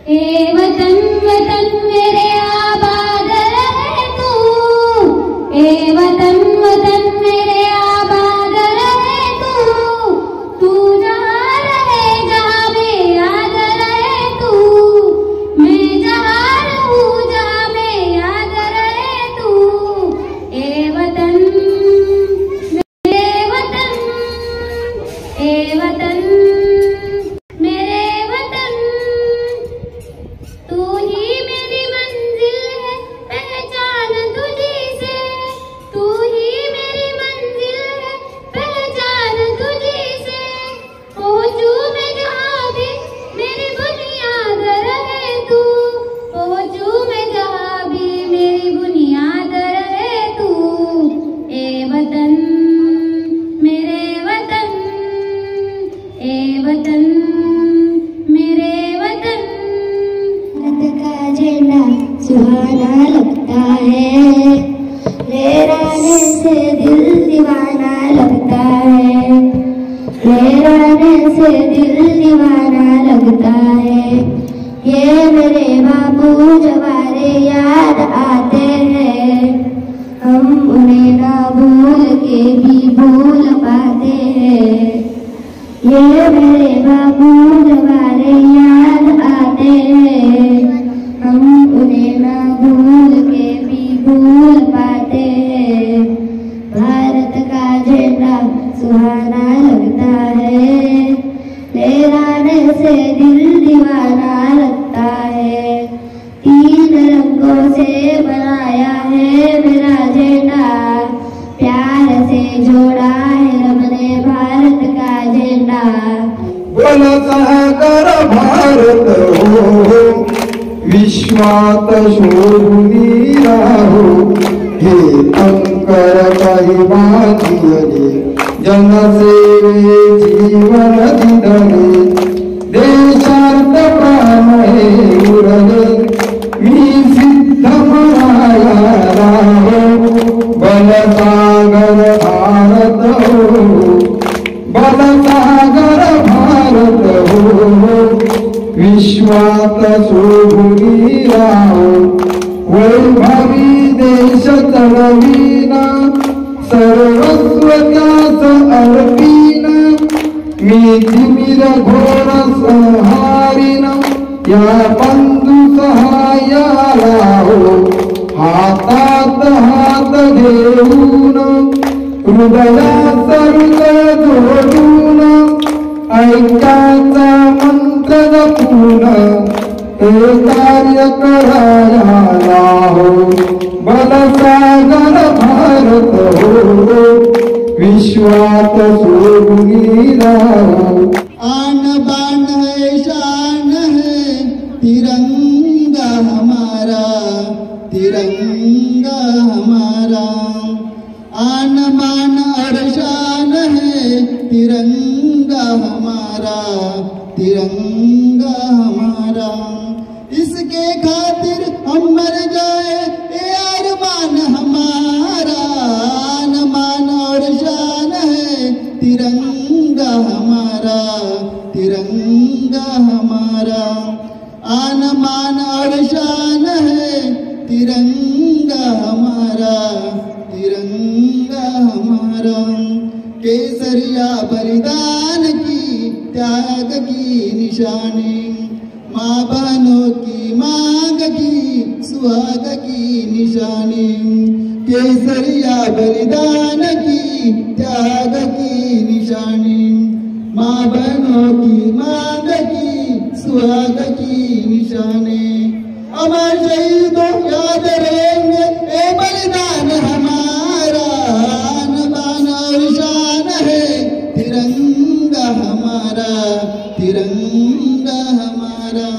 ए वतन वतन मेरे आबाद रहे तू, ए वतन वतन मेरे आबाद रहे तू, तू जहाँ रहे जहाँ में याद रहे तू, मैं जहाँ रहूँ जहाँ में याद रहे तू। ए वतन मेरे वतन, ए वतन सुहाना लगता है, लहराने से दिल दीवाना लगता है, लहराने से दिल दीवाना लगता है। ये मेरे बाबू जवारे याद आते हैं, हम उन्हें ना भूल के भी भूल पाते हैं। ये मेरे बाबू जवारे याद आते हैं, हम उन्हें ना भूल के भी भूल पाते हैं। भारत का झंडा सुहाना लगता है, लहराने से दिल दीवाना लगता है। 3 रंगों से बनाया है मेरा झंडा, प्यार से जोड़ा है हमने भारत का झंडा। बोलता कर भारत हो, विश्वात शोभुनी राहो, हे अंकर महिमानियने, जनसेवे जीवन दिदने, देशार्थ प्राण हे उरले, मी सिद्ध मनाया राहो, बलसागर भारत हो, बलसागर भारत हो, विश्वात शोभुनी राहो, वैभवी देश चळविना, सर्वस्व त्यास अर्पिना, मी तिमिर घोर संहारिण, या बंधू सहाय्याला हो, हातात हात घेऊन, हृदयात हृदय जोडून, ऐकायचा मंत्र जपून, हे कार्य करायला हो, बलसागर भारत हो, विश्वात शोभुनी राहो। आन बान है शान है तिरंगा हमारा, तिरंगा हमारा। आन बान और शान है तिरंगा हमारा, तिरंगा हमारा। इसके खातिर हम मर जाए ये अरमान हमारा। आन मान और शान है तिरंगा हमारा, तिरंगा हमारा। आन मान और शान है तिरंगा हमारा, तिरंगा हमारा। केसरिया बलिदान की त्याग की निशानी, माँ बहनों की मांग की सुहाग की निशानी। केसरिया बलिदान की त्याग की निशानी, माँ बहनों की मांग की सुहाग की निशानी। अमर शहीदों याद रहेंगे ए बलिदान हमारा। आन बान और शान है तिरंगा हमारा, तिरंगा हमारा।